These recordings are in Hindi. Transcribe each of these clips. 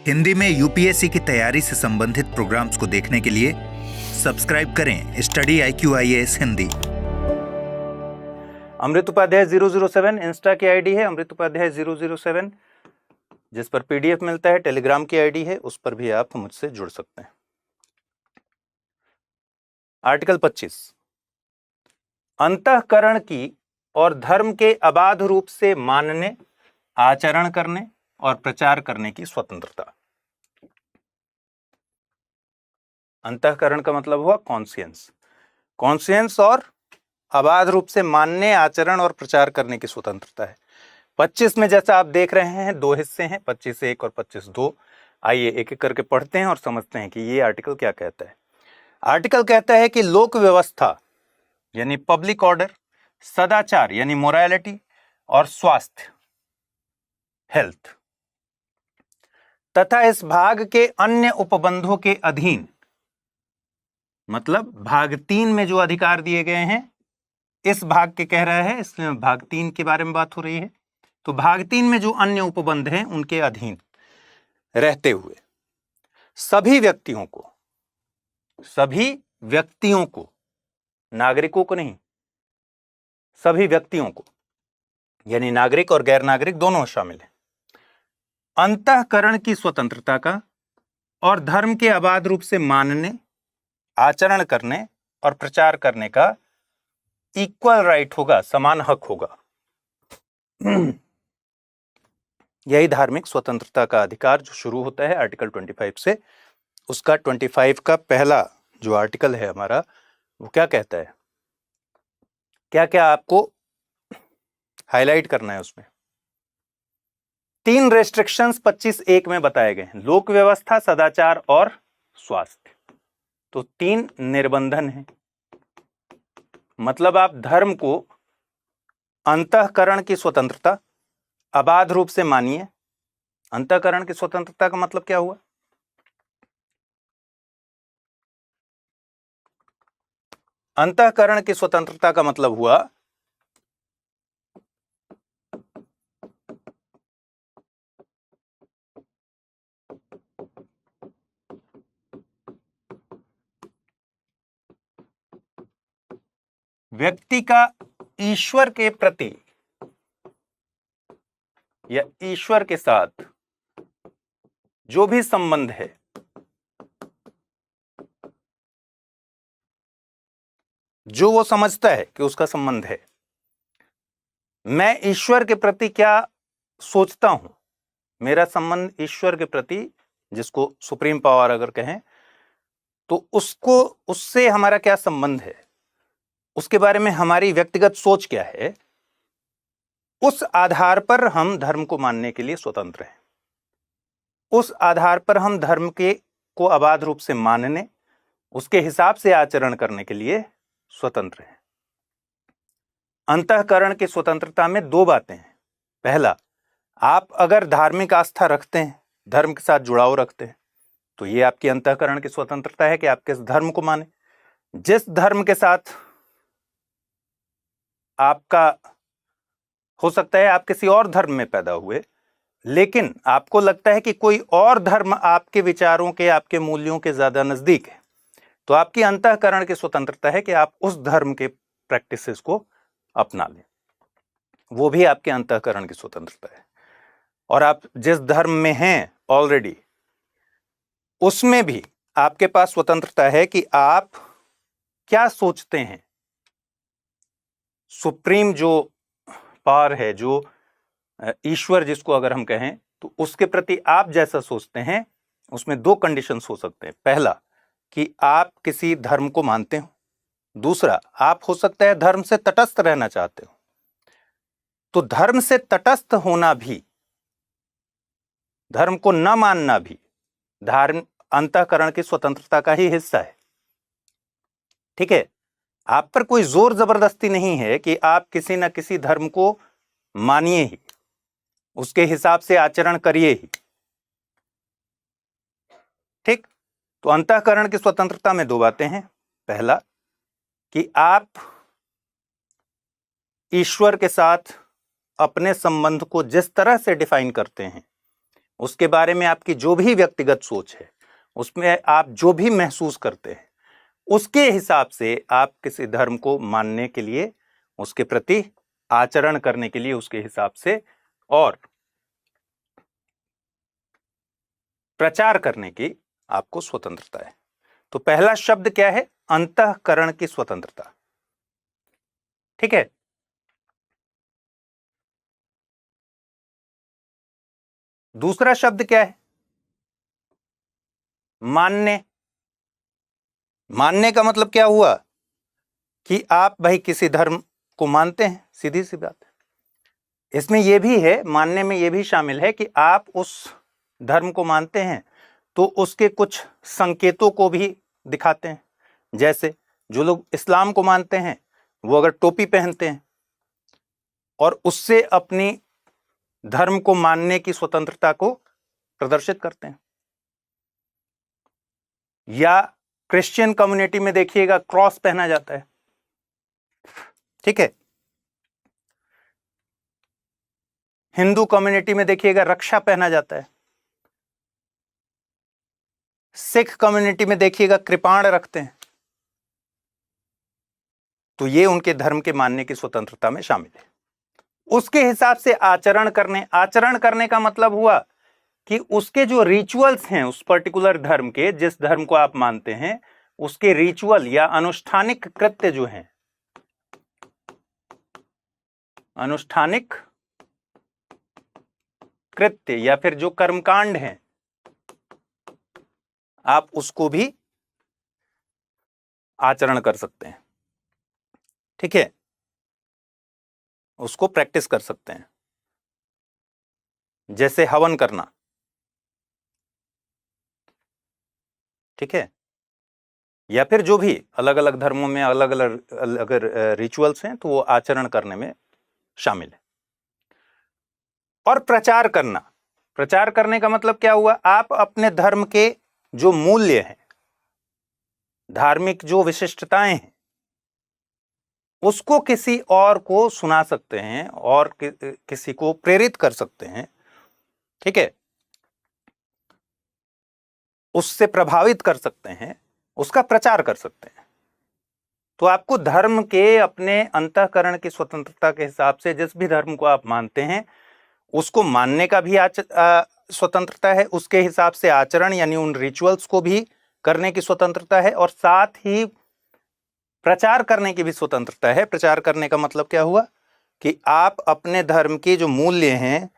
हिंदी में यूपीएससी की तैयारी से संबंधित प्रोग्राम्स को देखने के लिए सब्सक्राइब करें स्टडी IQIAS हिंदी। अमृत उपाध्याय 007 इंस्टा की आईडी है, अमृत उपाध्याय 007, जिस पर पीडीएफ मिलता है। टेलीग्राम की आईडी है, उस पर भी आप मुझसे जुड़ सकते हैं। आर्टिकल 25, अंतःकरण की और धर्म के अबाध रूप से मानने, आचरण करने और प्रचार करने की स्वतंत्रता। अंतःकरण का मतलब हुआ कॉन्शियंस, कॉन्शियंस और अबाध रूप से मानने, आचरण और प्रचार करने की स्वतंत्रता है। 25 में जैसा आप देख रहे हैं दो हिस्से हैं, 25(1) और 25(2). आइए एक एक करके पढ़ते हैं और समझते हैं कि ये आर्टिकल क्या कहता है। आर्टिकल कहता है कि लोक व्यवस्था यानी पब्लिक ऑर्डर, सदाचार यानी मोरालिटी और स्वास्थ्य हेल्थ तथा इस भाग के अन्य उपबंधों के अधीन, मतलब भाग 3 में जो अधिकार दिए गए हैं इस भाग के कह रहा है, इसमें भाग 3 के बारे में बात हो रही है। तो भाग 3 में जो अन्य उपबंध हैं उनके अधीन रहते हुए सभी व्यक्तियों को, नागरिकों को नहीं, सभी व्यक्तियों को यानी नागरिक और गैर नागरिक दोनों शामिल हैं, अंतःकरण की स्वतंत्रता का और धर्म के अबाध रूप से मानने, आचरण करने और प्रचार करने का इक्वल राइट होगा, समान हक होगा। यही धार्मिक स्वतंत्रता का अधिकार जो शुरू होता है आर्टिकल 25 से, उसका 25 का पहला जो आर्टिकल है हमारा, वो क्या कहता है, क्या क्या आपको हाईलाइट करना है उसमें। 3 रेस्ट्रिक्शंस 25(1) में बताए गए हैं, लोक व्यवस्था, सदाचार और स्वास्थ्य। तो 3 निर्बंधन हैं, मतलब आप धर्म को अंतःकरण की स्वतंत्रता अबाध रूप से मानिए। अंतःकरण की स्वतंत्रता का मतलब क्या हुआ? अंतःकरण की स्वतंत्रता का मतलब हुआ व्यक्ति का ईश्वर के प्रति या ईश्वर के साथ जो भी संबंध है, जो वो समझता है कि उसका संबंध है, मैं ईश्वर के प्रति क्या सोचता हूं, मेरा संबंध ईश्वर के प्रति, जिसको सुप्रीम पावर अगर कहें तो उससे हमारा क्या संबंध है, उसके बारे में हमारी व्यक्तिगत सोच क्या है, उस आधार पर हम धर्म को मानने के लिए स्वतंत्र हैं। उस आधार पर हम धर्म को अबाध रूप से मानने, उसके हिसाब से आचरण करने के लिए स्वतंत्र हैं। अंतःकरण की स्वतंत्रता में 2 बातें हैं। पहला, आप अगर धार्मिक आस्था रखते हैं, धर्म के साथ जुड़ाव रखते हैं, तो ये आपकी अंतःकरण की स्वतंत्रता है कि आप किस धर्म को माने। जिस धर्म के साथ आपका, हो सकता है आप किसी और धर्म में पैदा हुए, लेकिन आपको लगता है कि कोई और धर्म आपके विचारों के, आपके मूल्यों के ज्यादा नजदीक है, तो आपकी अंतःकरण की स्वतंत्रता है कि आप उस धर्म के प्रैक्टिसेस को अपना लें। वो भी आपके अंतःकरण की स्वतंत्रता है। और आप जिस धर्म में हैं ऑलरेडी, उसमें भी आपके पास स्वतंत्रता है कि आप क्या सोचते हैं। सुप्रीम जो पावर है, जो ईश्वर जिसको अगर हम कहें, तो उसके प्रति आप जैसा सोचते हैं, उसमें 2 कंडीशंस हो सकते हैं। पहला, कि आप किसी धर्म को मानते हो। दूसरा, आप हो सकता है धर्म से तटस्थ रहना चाहते हो। तो धर्म से तटस्थ होना भी, धर्म को न मानना भी अंतःकरण की स्वतंत्रता का ही हिस्सा है। ठीक है, आप पर कोई जोर जबरदस्ती नहीं है कि आप किसी न किसी धर्म को मानिए ही, उसके हिसाब से आचरण करिए ही। ठीक, तो अंतःकरण की स्वतंत्रता में 2 बातें हैं। पहला, कि आप ईश्वर के साथ अपने संबंध को जिस तरह से डिफाइन करते हैं, उसके बारे में आपकी जो भी व्यक्तिगत सोच है, उसमें आप जो भी महसूस करते हैं, उसके हिसाब से आप किसी धर्म को मानने के लिए, उसके प्रति आचरण करने के लिए उसके हिसाब से और प्रचार करने की आपको स्वतंत्रता है। तो पहला शब्द क्या है? अंतःकरण की स्वतंत्रता। ठीक है। दूसरा शब्द क्या है? मानने। मानने का मतलब क्या हुआ कि आप भाई किसी धर्म को मानते हैं, सीधी सी बात है। इसमें यह भी है, मानने में यह भी शामिल है कि आप उस धर्म को मानते हैं तो उसके कुछ संकेतों को भी दिखाते हैं। जैसे जो लोग इस्लाम को मानते हैं वो अगर टोपी पहनते हैं और उससे अपनी धर्म को मानने की स्वतंत्रता को प्रदर्शित करते हैं। या क्रिश्चियन कम्युनिटी में देखिएगा क्रॉस पहना जाता है। ठीक है। हिंदू कम्युनिटी में देखिएगा रक्षा पहना जाता है। सिख कम्युनिटी में देखिएगा कृपाण रखते हैं। तो ये उनके धर्म के मानने की स्वतंत्रता में शामिल है। उसके हिसाब से आचरण करने का मतलब हुआ कि उसके जो रिचुअल्स हैं उस पर्टिकुलर धर्म के, जिस धर्म को आप मानते हैं, उसके रिचुअल या अनुष्ठानिक कृत्य जो हैं, अनुष्ठानिक कृत्य या फिर जो कर्मकांड हैं, आप उसको भी आचरण कर सकते हैं। ठीक है। उसको प्रैक्टिस कर सकते हैं। जैसे हवन करना। ठीक है। या फिर जो भी अलग अलग धर्मों में अलग अलग अगर रिचुअल्स हैं तो वो आचरण करने में शामिल है। और प्रचार करने का मतलब क्या हुआ? आप अपने धर्म के जो मूल्य हैं, धार्मिक जो विशिष्टताएं हैं, उसको किसी और को सुना सकते हैं और किसी को प्रेरित कर सकते हैं। ठीक है। उससे प्रभावित कर सकते हैं, उसका प्रचार कर सकते हैं। तो आपको धर्म के अपने अंतःकरण की स्वतंत्रता के हिसाब से जिस भी धर्म को आप मानते हैं उसको मानने का भी स्वतंत्रता है, उसके हिसाब से आचरण यानी उन रिचुअल्स को भी करने की स्वतंत्रता है, और साथ ही प्रचार करने की भी स्वतंत्रता है। प्रचार करने का मतलब क्या हुआ कि आप अपने धर्म के जो मूल्य हैं,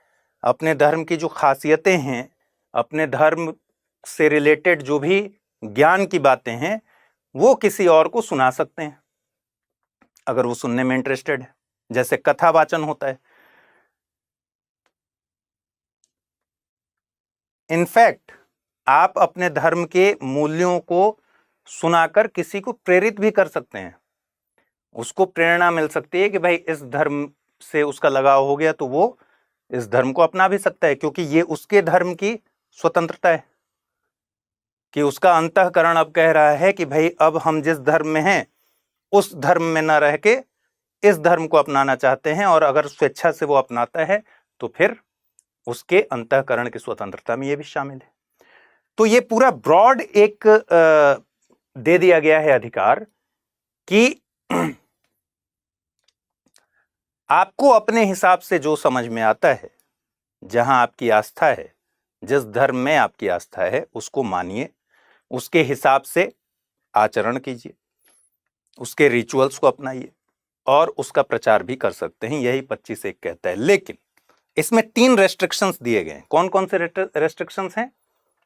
अपने धर्म की जो खासियतें हैं, अपने धर्म से रिलेटेड जो भी ज्ञान की बातें हैं, वो किसी और को सुना सकते हैं अगर वो सुनने में इंटरेस्टेड है। जैसे कथा वाचन होता है। इनफैक्ट आप अपने धर्म के मूल्यों को सुनाकर किसी को प्रेरित भी कर सकते हैं। उसको प्रेरणा मिल सकती है कि भाई इस धर्म से उसका लगाव हो गया तो वो इस धर्म को अपना भी सकता है, क्योंकि ये उसके धर्म की स्वतंत्रता है कि उसका अंतःकरण अब कह रहा है कि भाई अब हम जिस धर्म में हैं उस धर्म में न रह के इस धर्म को अपनाना चाहते हैं, और अगर स्वेच्छा से वो अपनाता है तो फिर उसके अंतःकरण की स्वतंत्रता में ये भी शामिल है। तो ये पूरा ब्रॉड एक दे दिया गया है अधिकार कि आपको अपने हिसाब से जो समझ में आता है, जहां आपकी आस्था है, जिस धर्म में आपकी आस्था है उसको मानिए, उसके हिसाब से आचरण कीजिए, उसके रिचुअल्स को अपनाइए और उसका प्रचार भी कर सकते हैं। यही 25(1) कहता है। लेकिन इसमें 3 रेस्ट्रिक्शंस दिए गए हैं। कौन कौन से रेस्ट्रिक्शंस हैं?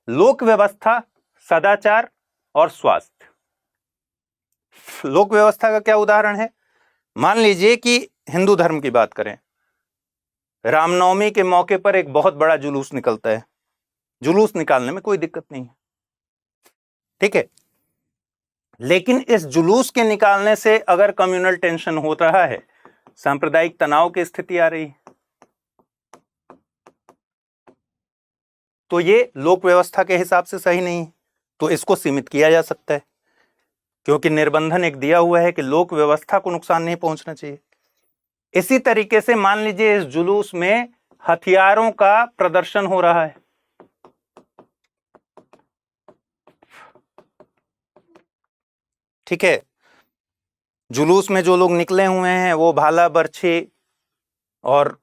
लोक व्यवस्था, सदाचार और स्वास्थ्य। लोक व्यवस्था का क्या उदाहरण है? मान लीजिए कि हिंदू धर्म की बात करें, रामनवमी के मौके पर एक बहुत बड़ा जुलूस निकलता है। जुलूस निकालने में कोई दिक्कत नहीं है। ठीक है। लेकिन इस जुलूस के निकालने से अगर कम्युनल टेंशन हो रहा है, सांप्रदायिक तनाव की स्थिति आ रही है, तो ये लोक व्यवस्था के हिसाब से सही नहीं है। तो इसको सीमित किया जा सकता है, क्योंकि निर्बंधन एक दिया हुआ है कि लोक व्यवस्था को नुकसान नहीं पहुंचना चाहिए। इसी तरीके से मान लीजिए इस जुलूस में हथियारों का प्रदर्शन हो रहा है, ठीक है। जुलूस में जो लोग निकले हुए हैं वो भाला बर्छी और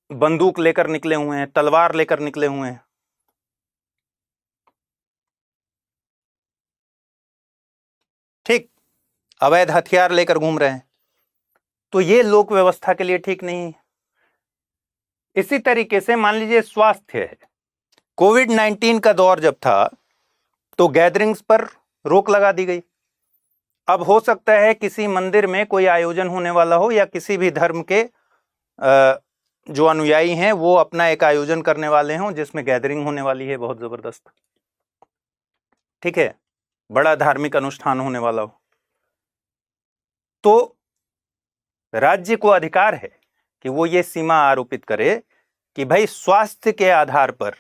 बंदूक लेकर निकले हुए हैं, तलवार लेकर निकले हुए हैं। ठीक, अवैध हथियार लेकर घूम रहे हैं। तो ये लोक व्यवस्था के लिए ठीक नहीं है। इसी तरीके से मान लीजिए स्वास्थ्य है। कोविड-19 का दौर जब था तो गैदरिंग्स पर रोक लगा दी गई। अब हो सकता है किसी मंदिर में कोई आयोजन होने वाला हो या किसी भी धर्म के जो अनुयायी हैं वो अपना एक आयोजन करने वाले हों जिसमें गैदरिंग होने वाली है बहुत जबरदस्त, ठीक है, बड़ा धार्मिक अनुष्ठान होने वाला हो, तो राज्य को अधिकार है कि वो ये सीमा आरोपित करे कि भाई स्वास्थ्य के आधार पर,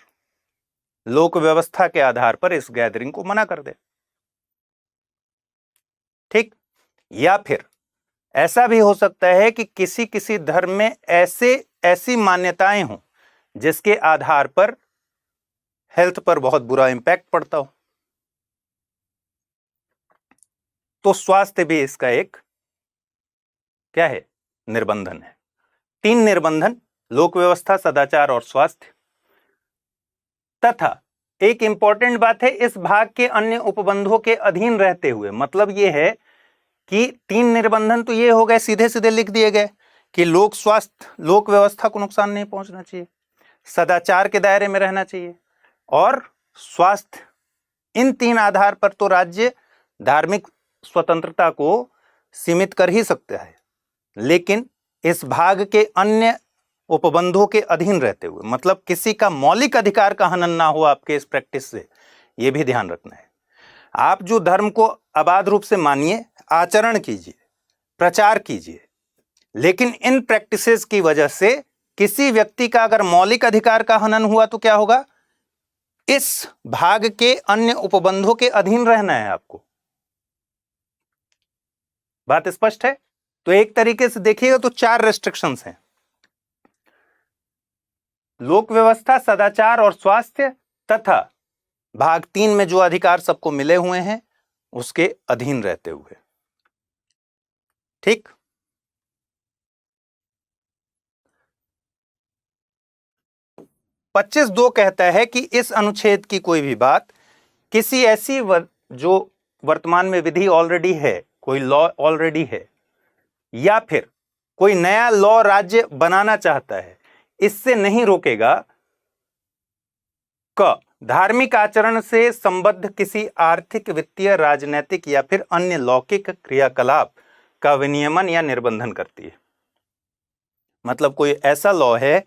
लोक व्यवस्था के आधार पर इस गैदरिंग को मना कर दे। ठीक, या फिर ऐसा भी हो सकता है कि किसी किसी धर्म में ऐसी मान्यताएं हों जिसके आधार पर हेल्थ पर बहुत बुरा इंपैक्ट पड़ता हो, तो स्वास्थ्य भी इसका एक क्या है, निर्बंधन है। 3 निर्बंधन, लोक व्यवस्था, सदाचार और स्वास्थ्य। तथा एक इंपॉर्टेंट बात है, इस भाग के अन्य उपबंधों के अधीन रहते हुए, मतलब यह है कि 3 निर्बंधन तो ये हो गए, सीधे सीधे लिख दिए गए कि लोक स्वास्थ्य, लोक व्यवस्था को नुकसान नहीं पहुंचना चाहिए, सदाचार के दायरे में रहना चाहिए और स्वास्थ्य। इन 3 आधार पर तो राज्य धार्मिक स्वतंत्रता को सीमित कर ही सकता है, लेकिन इस भाग के अन्य उपबंधों के अधीन रहते हुए, मतलब किसी का मौलिक अधिकार का हनन ना हो आपके इस प्रैक्टिस से, यह भी ध्यान रखना है। आप जो धर्म को अबाध रूप से मानिए, आचरण कीजिए, प्रचार कीजिए, लेकिन इन प्रैक्टिसेस की वजह से किसी व्यक्ति का अगर मौलिक अधिकार का हनन हुआ तो क्या होगा, इस भाग के अन्य उपबंधों के अधीन रहना है आपको। बात स्पष्ट है? तो एक तरीके से देखिएगा तो 4 रेस्ट्रिक्शंस हैं, लोक व्यवस्था, सदाचार और स्वास्थ्य, तथा भाग 3 में जो अधिकार सबको मिले हुए हैं उसके अधीन रहते हुए। ठीक, पच्चीस 2 कहता है कि इस अनुच्छेद की कोई भी बात किसी ऐसी जो वर्तमान में विधि ऑलरेडी है, कोई लॉ ऑलरेडी है, या फिर कोई नया लॉ राज्य बनाना चाहता है, इससे नहीं रोकेगा क धार्मिक आचरण से संबद्ध किसी आर्थिक, वित्तीय, राजनैतिक या फिर अन्य लौकिक क्रियाकलाप का विनियमन या निर्बंधन करती है। मतलब कोई ऐसा लॉ है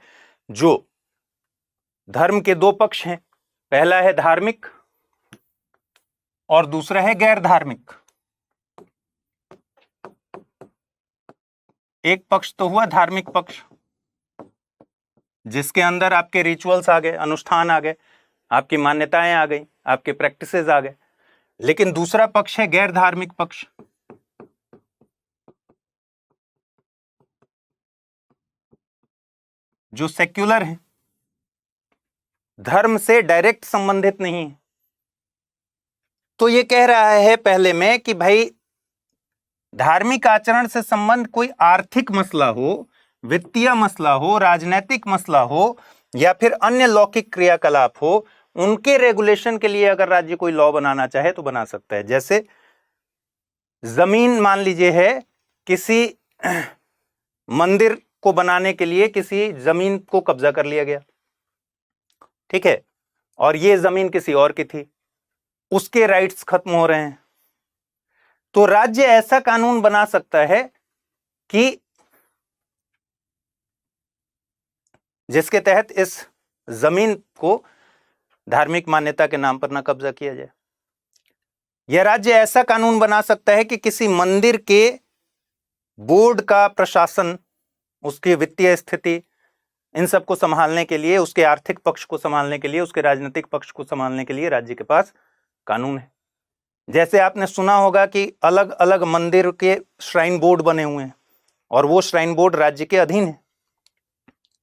जो धर्म के 2 पक्ष हैं, पहला है धार्मिक और दूसरा है गैर धार्मिक। एक पक्ष तो हुआ धार्मिक पक्ष, जिसके अंदर आपके रिचुअल्स आ गए, अनुष्ठान आ गए, आपकी मान्यताएं आ गई, आपके प्रैक्टिसेस आ गए। लेकिन दूसरा पक्ष है गैर धार्मिक पक्ष, जो सेक्युलर है, धर्म से डायरेक्ट संबंधित नहीं है। तो ये कह रहा है पहले में कि भाई धार्मिक आचरण से संबंध कोई आर्थिक मसला हो, वित्तीय मसला हो, राजनीतिक मसला हो या फिर अन्य लौकिक क्रियाकलाप हो, उनके रेगुलेशन के लिए अगर राज्य कोई लॉ बनाना चाहे तो बना सकता है। जैसे जमीन मान लीजिए है, किसी मंदिर को बनाने के लिए किसी जमीन को कब्जा कर लिया गया, ठीक है, और ये जमीन किसी और की थी, उसके राइट्स खत्म हो रहे हैं, तो राज्य ऐसा कानून बना सकता है कि जिसके तहत इस जमीन को धार्मिक मान्यता के नाम पर ना कब्जा किया जाए। यह राज्य ऐसा कानून बना सकता है कि किसी मंदिर के बोर्ड का प्रशासन, उसकी वित्तीय स्थिति, इन सब को संभालने के लिए, उसके आर्थिक पक्ष को संभालने के लिए, उसके राजनीतिक पक्ष को संभालने के लिए राज्य के पास कानून है। जैसे आपने सुना होगा कि अलग अलग मंदिर के श्राइन बोर्ड बने हुए हैं और वो श्राइन बोर्ड राज्य के अधीन है,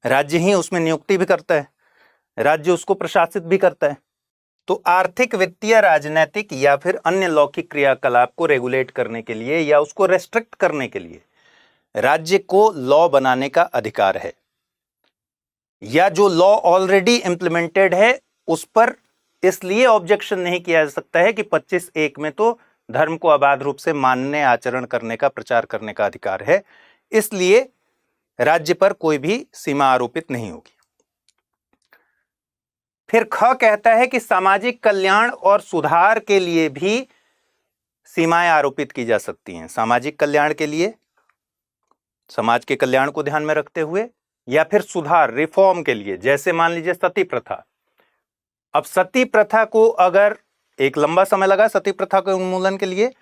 राज्य ही उसमें नियुक्ति भी करता है, राज्य उसको प्रशासित भी करता है, तो आर्थिक, वित्तीय, राजनीतिक या फिर अन्य लौकिक क्रियाकलाप को रेगुलेट करने के लिए या उसको रेस्ट्रिक्ट करने के लिए राज्य को लॉ बनाने का अधिकार है, या जो लॉ ऑलरेडी इंप्लीमेंटेड है उस पर इसलिए ऑब्जेक्शन नहीं किया जा सकता है कि 25(1) में तो धर्म को अबाध रूप से मानने, आचरण करने का, प्रचार करने का अधिकार है, इसलिए राज्य पर कोई भी सीमा आरोपित नहीं होगी। फिर ख कहता है कि सामाजिक कल्याण और सुधार के लिए भी सीमाएं आरोपित की जा सकती हैं। सामाजिक कल्याण के लिए, समाज के कल्याण को ध्यान में रखते हुए, या फिर सुधार, रिफॉर्म के लिए, जैसे मान लीजिए सती प्रथा। अब सती प्रथा को अगर एक लंबा समय लगा सती प्रथा के उन्मूलन के लिए,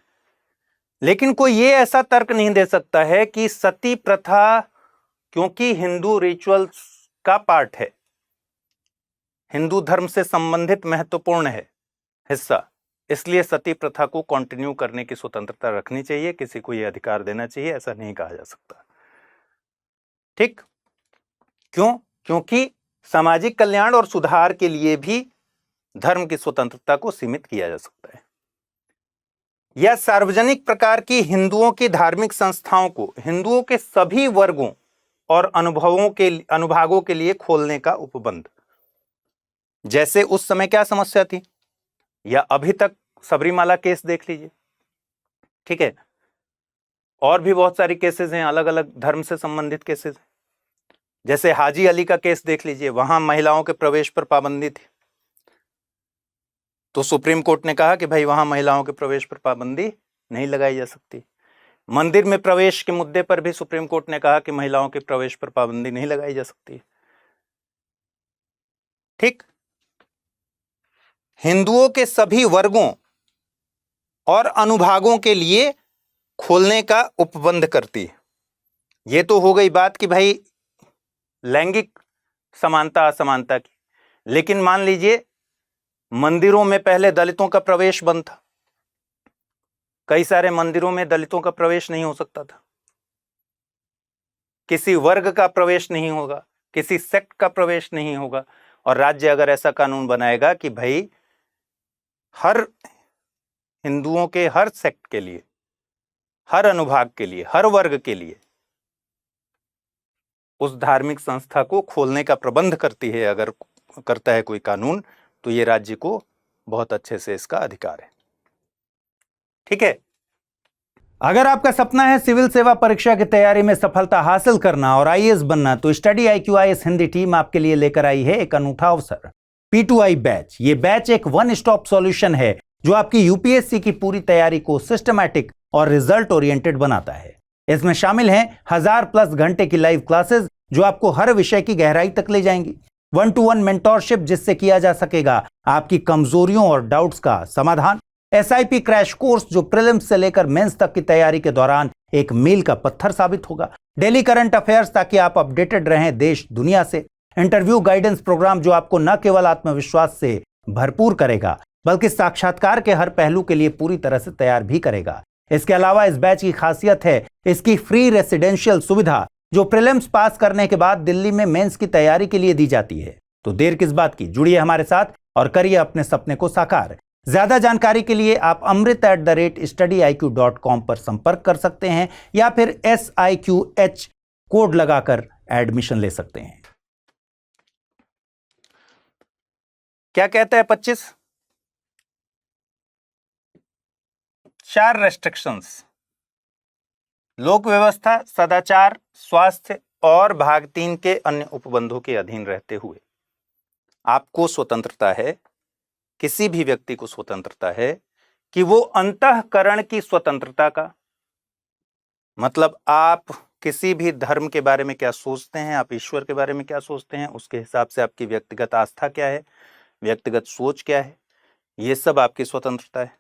लेकिन कोई ये ऐसा तर्क नहीं दे सकता है कि सती प्रथा क्योंकि हिंदू रिचुअल्स का पार्ट है, हिंदू धर्म से संबंधित महत्वपूर्ण है हिस्सा, इसलिए सती प्रथा को कंटिन्यू करने की स्वतंत्रता रखनी चाहिए, किसी को यह अधिकार देना चाहिए, ऐसा नहीं कहा जा सकता। ठीक, क्यों? क्योंकि सामाजिक कल्याण और सुधार के लिए भी धर्म की स्वतंत्रता को सीमित किया जा सकता है। या सार्वजनिक प्रकार की हिंदुओं की धार्मिक संस्थाओं को हिंदुओं के सभी वर्गों और अनुभागों के लिए खोलने का उपबंध। जैसे उस समय क्या समस्या थी, या अभी तक सबरीमाला केस देख लीजिए, ठीक है, और भी बहुत सारी केसेस हैं, अलग अलग धर्म से संबंधित केसेस। जैसे हाजी अली का केस देख लीजिए, वहां महिलाओं के प्रवेश पर पाबंदी थी, तो सुप्रीम कोर्ट ने कहा कि भाई वहां महिलाओं के प्रवेश पर पाबंदी नहीं लगाई जा सकती। मंदिर में प्रवेश के मुद्दे पर भी सुप्रीम कोर्ट ने कहा कि महिलाओं के प्रवेश पर पाबंदी नहीं लगाई जा सकती। ठीक, हिंदुओं के सभी वर्गों और अनुभागों के लिए खोलने का उपबंध करती है। यह तो हो गई बात कि भाई लैंगिक समानता असमानता की, लेकिन मान लीजिए मंदिरों में पहले दलितों का प्रवेश बंद था, कई सारे मंदिरों में दलितों का प्रवेश नहीं हो सकता था, किसी वर्ग का प्रवेश नहीं होगा, किसी सेक्ट का प्रवेश नहीं होगा, और राज्य अगर ऐसा कानून बनाएगा कि भाई हर हिंदुओं के हर सेक्ट के लिए, हर अनुभाग के लिए, हर वर्ग के लिए उस धार्मिक संस्था को खोलने का प्रबंध करती है, अगर करता है कोई कानून, तो ये राज्य को बहुत अच्छे से इसका अधिकार है। ठीक है, अगर आपका सपना है सिविल सेवा परीक्षा की तैयारी में सफलता हासिल करना और आईएएस बनना, तो study IQ IAS Hindi team आपके लिए लेकर आई है एक अनूठा अवसर, P2I बैच। ये बैच एक वन स्टॉप सॉल्यूशन है जो आपकी यूपीएससी की पूरी तैयारी को सिस्टमैटिक और रिजल्ट ओरिएंटेड बनाता है। इसमें शामिल हैं 1000+ घंटे की लाइव क्लासेस जो आपको हर विषय की गहराई तक ले जाएंगी, 1-to-1 मेंटोरशिप जिससे किया जा सकेगा आपकी कमजोरियों और डाउट्स का समाधान, SIP क्रैश कोर्स जो प्रीलिम्स से लेकर मेंस तक की तैयारी के दौरान एक मील का पत्थर साबित होगा, डेली करंट अफेयर्स ताकि आप अपडेटेड रहें देश दुनिया से, इंटरव्यू गाइडेंस प्रोग्राम जो आपको न केवल आत्मविश्वास से भरपूर करेगा बल्कि साक्षात्कार के हर पहलू के लिए पूरी तरह से तैयार भी करेगा। इसके अलावा इस बैच की खासियत है इसकी फ्री रेसिडेंशियल सुविधा जो प्रीलिम्स पास करने के बाद दिल्ली में मेंस की तैयारी के लिए दी जाती है। तो देर किस बात की, जुड़िए हमारे साथ और करिए अपने सपने को साकार। ज्यादा जानकारी के लिए आप amrit@studiiq.com पर संपर्क कर सकते हैं या फिर SIQH कोड लगाकर एडमिशन ले सकते हैं। क्या कहता है 25? 4 रेस्ट्रिक्शंस, लोक व्यवस्था, सदाचार, स्वास्थ्य और भाग 3 के अन्य उपबंधों के अधीन रहते हुए आपको स्वतंत्रता है, किसी भी व्यक्ति को स्वतंत्रता है कि वो अंतःकरण की स्वतंत्रता का मतलब आप किसी भी धर्म के बारे में क्या सोचते हैं, आप ईश्वर के बारे में क्या सोचते हैं, उसके हिसाब से आपकी व्यक्तिगत आस्था क्या है, व्यक्तिगत सोच क्या है, ये सब आपकी स्वतंत्रता है।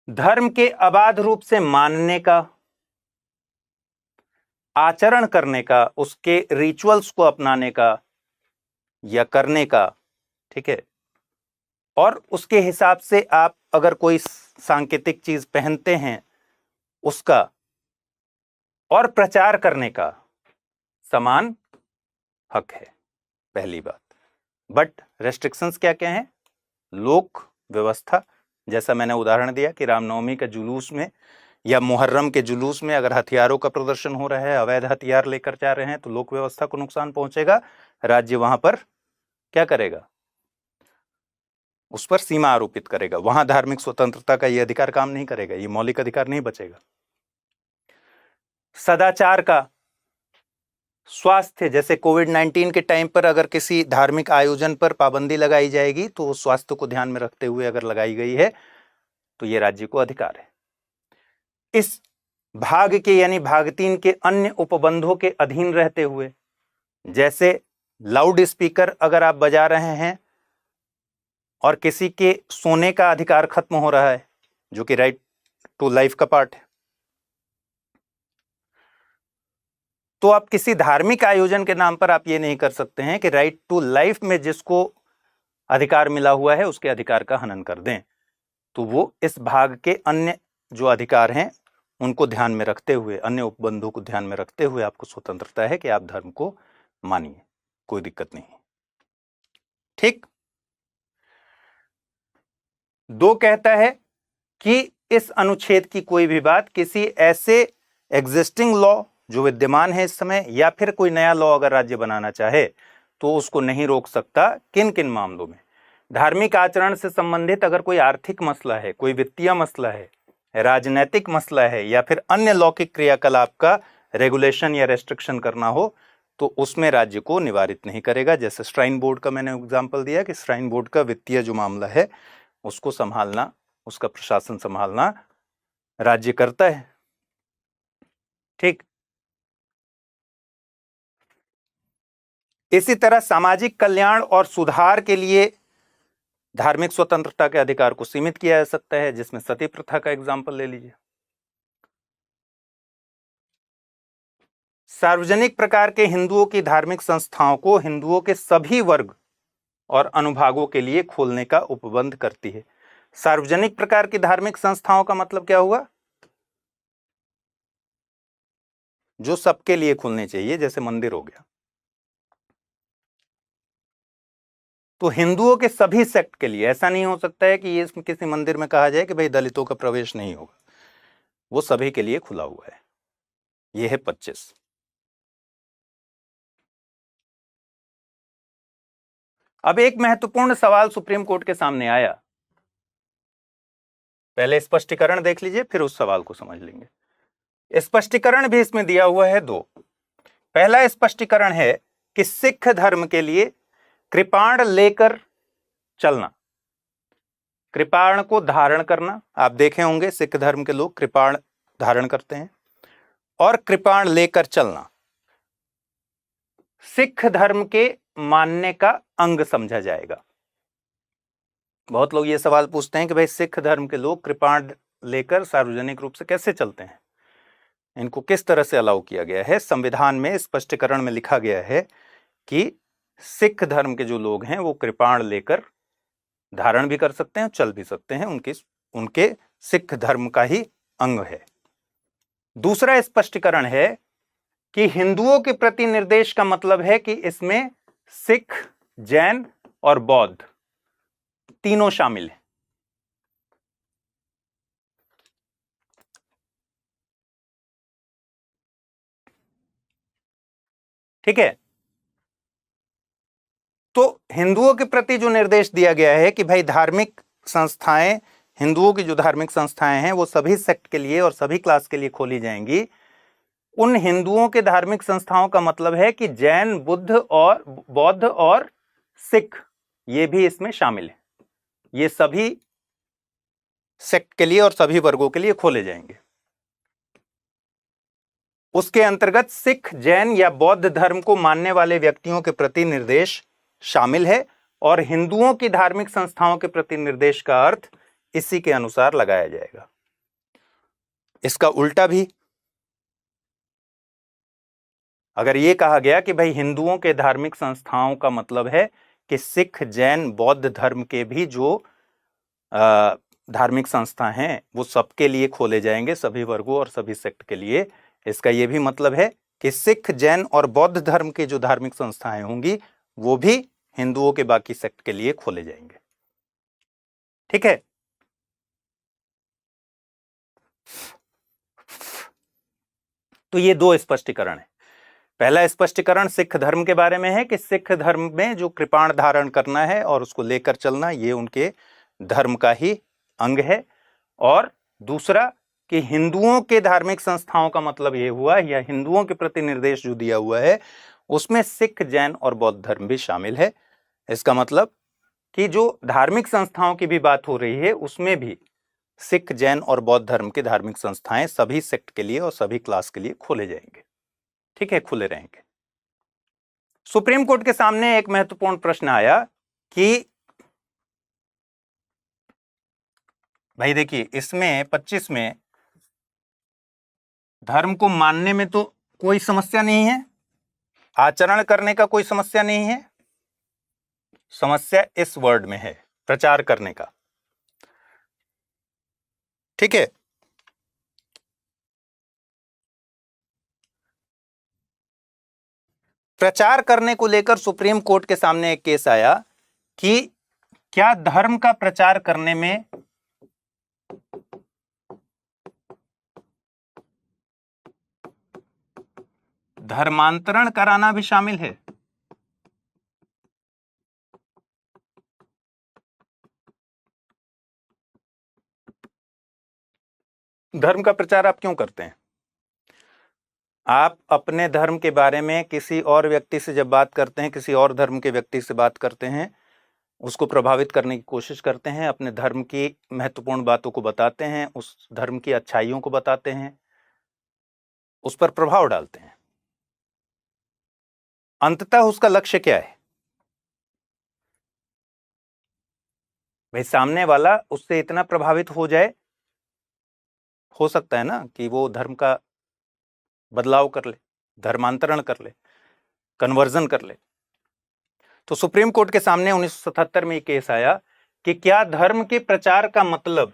धर्म के अबाध रूप से मानने का, आचरण करने का, उसके रिचुअल्स को अपनाने का या करने का, ठीक है, और उसके हिसाब से आप अगर कोई सांकेतिक चीज पहनते हैं उसका और प्रचार करने का समान हक है, पहली बात। बट रेस्ट्रिक्शंस क्या क्या हैं? लोक व्यवस्था, जैसा मैंने उदाहरण दिया कि रामनवमी के जुलूस में या मुहर्रम के जुलूस में अगर हथियारों का प्रदर्शन हो रहा है, अवैध हथियार लेकर जा रहे हैं, तो लोक व्यवस्था को नुकसान पहुंचेगा। राज्य वहां पर क्या करेगा? उस पर सीमा आरोपित करेगा। वहां धार्मिक स्वतंत्रता का यह अधिकार काम नहीं करेगा, ये मौलिक अधिकार नहीं बचेगा। सदाचार का, स्वास्थ्य, जैसे कोविड-19 के टाइम पर अगर किसी धार्मिक आयोजन पर पाबंदी लगाई जाएगी तो स्वास्थ्य को ध्यान में रखते हुए अगर लगाई गई है तो ये राज्य को अधिकार है। इस भाग के यानी भाग 3 के अन्य उपबंधों के अधीन रहते हुए, जैसे लाउड स्पीकर अगर आप बजा रहे हैं और किसी के सोने का अधिकार खत्म हो रहा है, जो कि राइट टू लाइफ का पार्ट है, तो आप किसी धार्मिक आयोजन के नाम पर आप ये नहीं कर सकते हैं कि राइट टू लाइफ में जिसको अधिकार मिला हुआ है उसके अधिकार का हनन कर दें। तो वो इस भाग के अन्य जो अधिकार हैं उनको ध्यान में रखते हुए, अन्य उपबंधों को ध्यान में रखते हुए आपको स्वतंत्रता है कि आप धर्म को मानिए, कोई दिक्कत नहीं। ठीक। 2 कहता है कि इस अनुच्छेद की कोई भी बात किसी ऐसे एग्जिस्टिंग लॉ जो विद्यमान है इस समय, या फिर कोई नया लॉ अगर राज्य बनाना चाहे तो उसको नहीं रोक सकता। किन किन मामलों में? धार्मिक आचरण से संबंधित अगर कोई आर्थिक मसला है, कोई वित्तीय मसला है, राजनीतिक मसला है, या फिर अन्य लौकिक क्रियाकलाप का रेगुलेशन या रेस्ट्रिक्शन करना हो, तो उसमें राज्य को निवारित नहीं करेगा। जैसे श्राइन बोर्ड का मैंने एग्जाम्पल दिया कि श्राइन बोर्ड का वित्तीय जो मामला है उसको संभालना, उसका प्रशासन संभालना राज्य करता है। ठीक। इसी तरह सामाजिक कल्याण और सुधार के लिए धार्मिक स्वतंत्रता के अधिकार को सीमित किया जा सकता है, जिसमें सती प्रथा का एग्जाम्पल ले लीजिए। सार्वजनिक प्रकार के हिंदुओं की धार्मिक संस्थाओं को हिंदुओं के सभी वर्ग और अनुभागों के लिए खोलने का उपबंध करती है। सार्वजनिक प्रकार की धार्मिक संस्थाओं का मतलब क्या हुआ? जो सबके लिए खुलने चाहिए, जैसे मंदिर हो गया। तो हिंदुओं के सभी सेक्ट के लिए ऐसा नहीं हो सकता है कि ये किसी मंदिर में कहा जाए कि भाई दलितों का प्रवेश नहीं होगा, वो सभी के लिए खुला हुआ है। ये है 25। अब एक महत्वपूर्ण सवाल सुप्रीम कोर्ट के सामने आया, पहले स्पष्टीकरण देख लीजिए फिर उस सवाल को समझ लेंगे। स्पष्टीकरण भी इसमें दिया हुआ है 2। पहला स्पष्टीकरण है कि सिख धर्म के लिए कृपाण लेकर चलना, कृपाण को धारण करना, आप देखे होंगे सिख धर्म के लोग कृपाण धारण करते हैं, और कृपाण लेकर चलना सिख धर्म के मानने का अंग समझा जाएगा। बहुत लोग ये सवाल पूछते हैं कि भाई सिख धर्म के लोग कृपाण लेकर सार्वजनिक रूप से कैसे चलते हैं, इनको किस तरह से अलाउ किया गया है? संविधान में स्पष्टीकरण में लिखा गया है कि सिख धर्म के जो लोग हैं वो कृपाण लेकर धारण भी कर सकते हैं, चल भी सकते हैं, उनके सिख धर्म का ही अंग है। दूसरा स्पष्टीकरण है कि हिंदुओं के प्रति निर्देश का मतलब है कि इसमें सिख, जैन और बौद्ध तीनों शामिल हैं। ठीक है। तो हिंदुओं के प्रति जो निर्देश दिया गया है कि भाई धार्मिक संस्थाएं, हिंदुओं की जो धार्मिक संस्थाएं हैं वो सभी सेक्ट के लिए और सभी क्लास के लिए खोली जाएंगी। उन हिंदुओं के धार्मिक संस्थाओं का मतलब है कि जैन, बुद्ध और बौद्ध और सिख ये भी इसमें शामिल है। ये सभी सेक्ट के लिए और सभी वर्गों के लिए खोले जाएंगे। उसके अंतर्गत सिख, जैन या बौद्ध धर्म को मानने वाले व्यक्तियों के प्रति निर्देश शामिल है, और हिंदुओं की धार्मिक संस्थाओं के प्रति निर्देश का अर्थ इसी के अनुसार लगाया जाएगा। इसका उल्टा भी अगर यह कहा गया कि भाई हिंदुओं के धार्मिक संस्थाओं का मतलब है कि सिख, जैन, बौद्ध धर्म के भी जो धार्मिक संस्था हैं वो सबके लिए खोले जाएंगे, सभी वर्गों और सभी सेक्ट के लिए, इसका यह भी मतलब है कि सिख, जैन और बौद्ध धर्म की जो धार्मिक संस्थाएं होंगी वो भी हिंदुओं के बाकी सेक्ट के लिए खोले जाएंगे। ठीक है, तो ये दो स्पष्टीकरण है। पहला स्पष्टीकरण सिख धर्म के बारे में है कि सिख धर्म में जो कृपाण धारण करना है और उसको लेकर चलना, ये उनके धर्म का ही अंग है। और दूसरा कि हिंदुओं के धार्मिक संस्थाओं का मतलब ये हुआ, या हिंदुओं के प्रति निर्देश जो दिया हुआ है उसमें सिख, जैन और बौद्ध धर्म भी शामिल है। इसका मतलब कि जो धार्मिक संस्थाओं की भी बात हो रही है उसमें भी सिख, जैन और बौद्ध धर्म के धार्मिक संस्थाएं सभी सेक्ट के लिए और सभी क्लास के लिए खोले जाएंगे। ठीक है, खुले रहेंगे। सुप्रीम कोर्ट के सामने एक महत्वपूर्ण प्रश्न आया कि भाई देखिए, इसमें 25 में धर्म को मानने में तो कोई समस्या नहीं है, आचरण करने का कोई समस्या नहीं है, समस्या इस वर्ड में है, प्रचार करने का। ठीक है, प्रचार करने को लेकर सुप्रीम कोर्ट के सामने एक केस आया कि क्या धर्म का प्रचार करने में धर्मांतरण कराना भी शामिल है? धर्म का प्रचार आप क्यों करते हैं? आप अपने धर्म के बारे में किसी और व्यक्ति से जब बात करते हैं, किसी और धर्म के व्यक्ति से बात करते हैं, उसको प्रभावित करने की कोशिश करते हैं, अपने धर्म की महत्वपूर्ण बातों को बताते हैं, उस धर्म की अच्छाइयों को बताते हैं, उस पर प्रभाव डालते हैं। अंततः उसका लक्ष्य क्या है? भाई सामने वाला उससे इतना प्रभावित हो जाए, हो सकता है ना कि वो धर्म का बदलाव कर ले, धर्मांतरण कर ले, कन्वर्जन कर ले। तो सुप्रीम कोर्ट के सामने 1977 में एक केस आया कि क्या धर्म के प्रचार का मतलब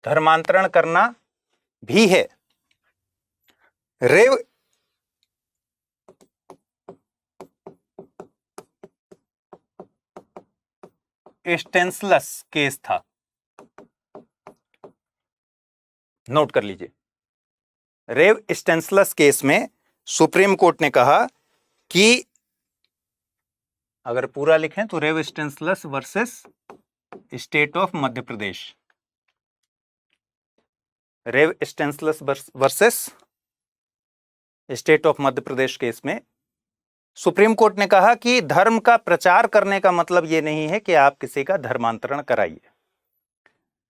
धर्मांतरण करना भी है? रेव स्टेंसलस केस था, नोट कर लीजिए। रेव स्टेंसलस केस में सुप्रीम कोर्ट ने कहा कि, अगर पूरा लिखें तो Rev Stanislaus versus state of Madhya Pradesh, Rev Stanislaus versus state of Madhya Pradesh case में सुप्रीम कोर्ट ने कहा कि धर्म का प्रचार करने का मतलब यह नहीं है कि आप किसी का धर्मांतरण कराइए,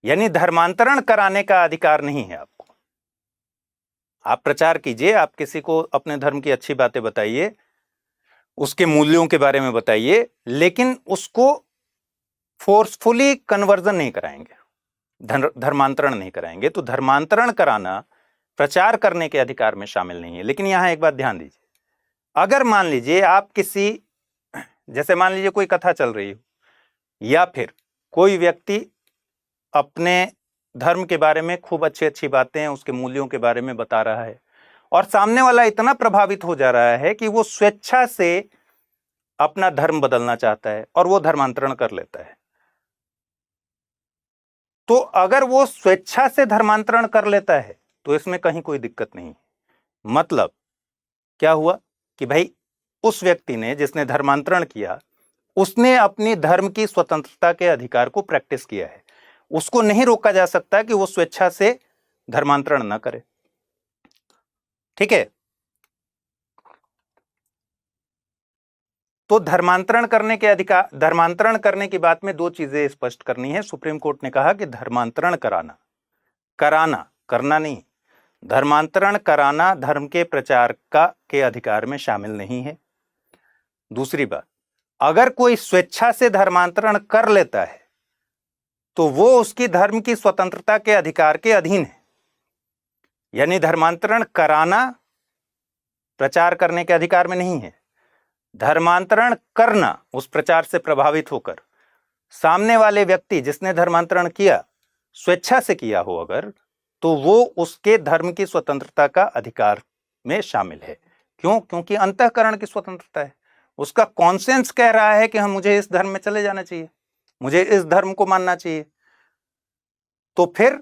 यानी धर्मांतरण कराने का अधिकार नहीं है आपको। आप प्रचार कीजिए, आप किसी को अपने धर्म की अच्छी बातें बताइए, उसके मूल्यों के बारे में बताइए, लेकिन उसको फोर्सफुली कन्वर्जन नहीं कराएंगे, धर्मांतरण नहीं कराएंगे। तो धर्मांतरण कराना प्रचार करने के अधिकार में शामिल नहीं है। लेकिन यहां एक बात ध्यान दीजिए, अगर मान लीजिए आप किसी, जैसे मान लीजिए कोई कथा चल रही हो, या फिर कोई व्यक्ति अपने धर्म के बारे में खूब अच्छी अच्छी बातें, उसके मूल्यों के बारे में बता रहा है, और सामने वाला इतना प्रभावित हो जा रहा है कि वो स्वेच्छा से अपना धर्म बदलना चाहता है और वो धर्मांतरण कर लेता है। तो अगर वो स्वेच्छा से धर्मांतरण कर लेता है तो इसमें कहीं कोई दिक्कत नहीं। मतलब क्या हुआ कि भाई उस व्यक्ति ने, जिसने धर्मांतरण किया, उसने अपनी धर्म की स्वतंत्रता के अधिकार को प्रैक्टिस किया है। उसको नहीं रोका जा सकता कि वो स्वेच्छा से धर्मांतरण ना करे। ठीक है, तो धर्मांतरण करने के अधिकार, धर्मांतरण करने की बात में दो चीजें स्पष्ट करनी है। सुप्रीम कोर्ट ने कहा कि धर्मांतरण कराना, करना नहीं, धर्मांतरण कराना धर्म के प्रचार के अधिकार में शामिल नहीं है। दूसरी बात, अगर कोई स्वेच्छा से धर्मांतरण कर लेता है तो वो उसकी धर्म की स्वतंत्रता के अधिकार के अधीन है। यानी धर्मांतरण कराना प्रचार करने के अधिकार में नहीं है, धर्मांतरण करना उस प्रचार से प्रभावित होकर सामने वाले व्यक्ति जिसने धर्मांतरण किया स्वेच्छा से किया हो अगर, तो वो उसके धर्म की स्वतंत्रता का अधिकार में शामिल है। क्यों? क्योंकि अंतःकरण की स्वतंत्रता है। उसका कॉन्सेंस कह रहा है कि हम मुझे इस धर्म में चले जाना चाहिए, मुझे इस धर्म को मानना चाहिए। तो फिर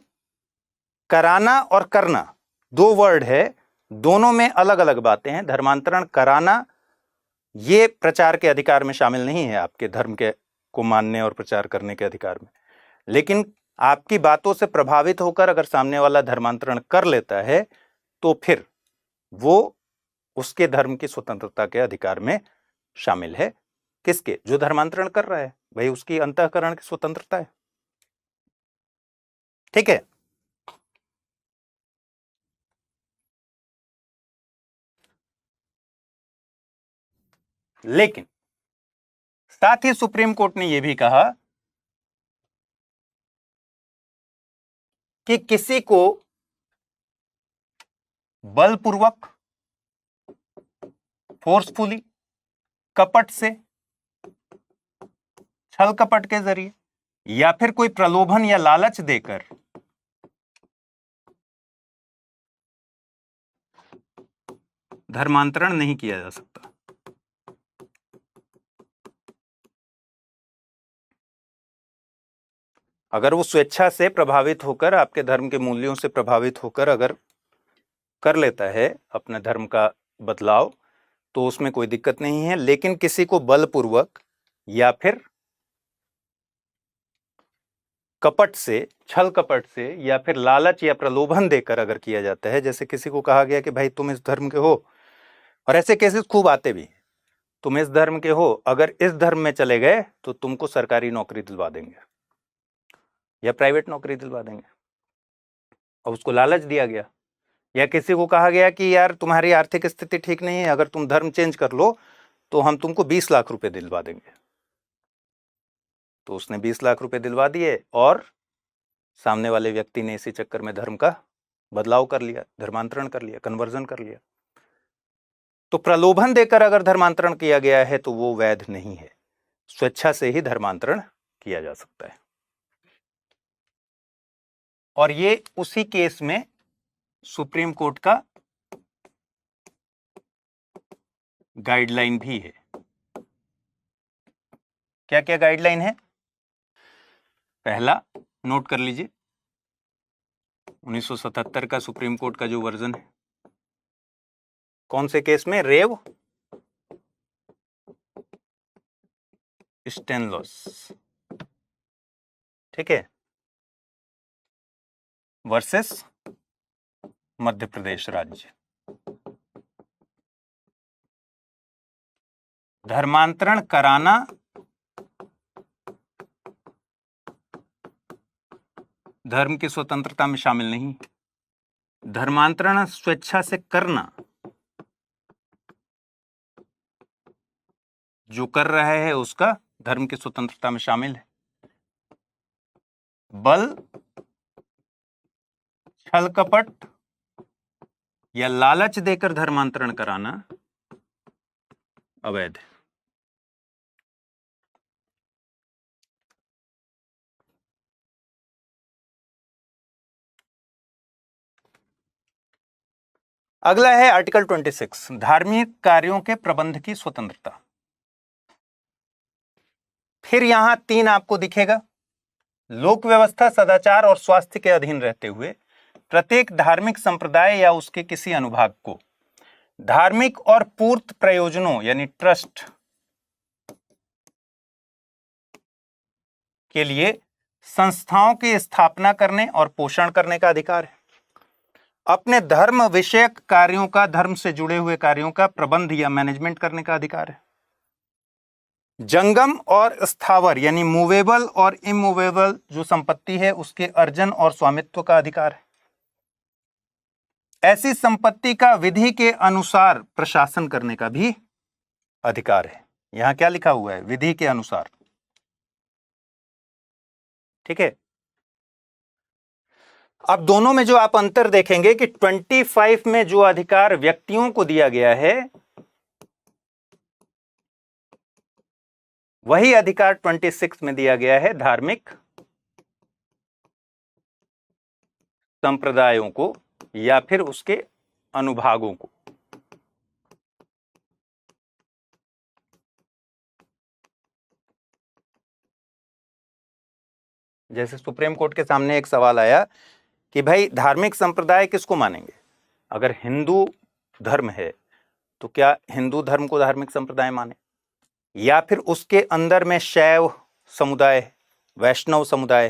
कराना और करना दो वर्ड है, दोनों में अलग अलग बातें हैं। धर्मांतरण कराना ये प्रचार के अधिकार में शामिल नहीं है, आपके धर्म के को मानने और प्रचार करने के अधिकार में। लेकिन आपकी बातों से प्रभावित होकर अगर सामने वाला धर्मांतरण कर लेता है तो फिर वो उसके धर्म की स्वतंत्रता के अधिकार में शामिल है। किसके? जो धर्मांतरण कर रहा है, भाई उसकी अंतःकरण की स्वतंत्रता है। ठीक है। लेकिन साथ ही सुप्रीम कोर्ट ने यह भी कहा कि किसी को बलपूर्वक, फोर्सफुली, कपट से, छल कपट के जरिए या फिर कोई प्रलोभन या लालच देकर धर्मांतरण नहीं किया जा सकता। अगर वो स्वेच्छा से प्रभावित होकर, आपके धर्म के मूल्यों से प्रभावित होकर अगर कर लेता है अपने धर्म का बदलाव, तो उसमें कोई दिक्कत नहीं है। लेकिन किसी को बलपूर्वक या फिर कपट से, छल कपट से या फिर लालच या प्रलोभन देकर अगर किया जाता है, जैसे किसी को कहा गया कि भाई तुम इस धर्म के हो, और ऐसे केसेस खूब आते भी, तुम इस धर्म के हो, अगर इस धर्म में चले गए तो तुमको सरकारी नौकरी दिलवा देंगे या प्राइवेट नौकरी दिलवा देंगे, और उसको लालच दिया गया। या किसी को कहा गया कि यार तुम्हारी आर्थिक स्थिति ठीक नहीं है, अगर तुम धर्म चेंज कर लो तो हम तुमको 20 लाख रुपए दिलवा देंगे। तो उसने 20 लाख रुपए दिलवा दिए और सामने वाले व्यक्ति ने इसी चक्कर में धर्म का बदलाव कर लिया, धर्मांतरण कर लिया, कन्वर्जन कर लिया। तो प्रलोभन देकर अगर धर्मांतरण किया गया है तो वो वैध नहीं है। स्वेच्छा से ही धर्मांतरण किया जा सकता है। और ये उसी केस में सुप्रीम कोर्ट का गाइडलाइन भी है। क्या क्या गाइडलाइन है? पहला नोट कर लीजिए, 1977 का सुप्रीम कोर्ट का जो वर्जन है। कौन से केस में? रेव स्टेनलॉस, ठीक है, वर्सेस मध्य प्रदेश राज्य। धर्मांतरण कराना धर्म की स्वतंत्रता में शामिल नहीं, धर्मांतरण स्वेच्छा से करना जो कर रहा है उसका धर्म की स्वतंत्रता में शामिल है। बल, छल कपट या लालच देकर धर्मांतरण कराना अवैध है। अगला है आर्टिकल 26, धार्मिक कार्यों के प्रबंध की स्वतंत्रता। फिर यहां 3 आपको दिखेगा। लोक व्यवस्था, सदाचार और स्वास्थ्य के अधीन रहते हुए प्रत्येक धार्मिक संप्रदाय या उसके किसी अनुभाग को धार्मिक और पूर्त प्रयोजनों यानी ट्रस्ट के लिए संस्थाओं की स्थापना करने और पोषण करने का अधिकार है। अपने धर्म विषयक कार्यों का, धर्म से जुड़े हुए कार्यों का प्रबंध या मैनेजमेंट करने का अधिकार है। जंगम और स्थावर यानी मूवेबल और इमूवेबल जो संपत्ति है उसके अर्जन और स्वामित्व का अधिकार है। ऐसी संपत्ति का विधि के अनुसार प्रशासन करने का भी अधिकार है। यहां क्या लिखा हुआ है? विधि के अनुसार, ठीक है। अब दोनों में जो आप अंतर देखेंगे कि 25 में जो अधिकार व्यक्तियों को दिया गया है वही अधिकार 26 में दिया गया है धार्मिक संप्रदायों को या फिर उसके अनुभागों को। जैसे सुप्रीम कोर्ट के सामने एक सवाल आया कि भाई धार्मिक संप्रदाय किसको मानेंगे? अगर हिंदू धर्म है तो क्या हिंदू धर्म को धार्मिक संप्रदाय माने, या फिर उसके अंदर में शैव समुदाय, वैष्णव समुदाय,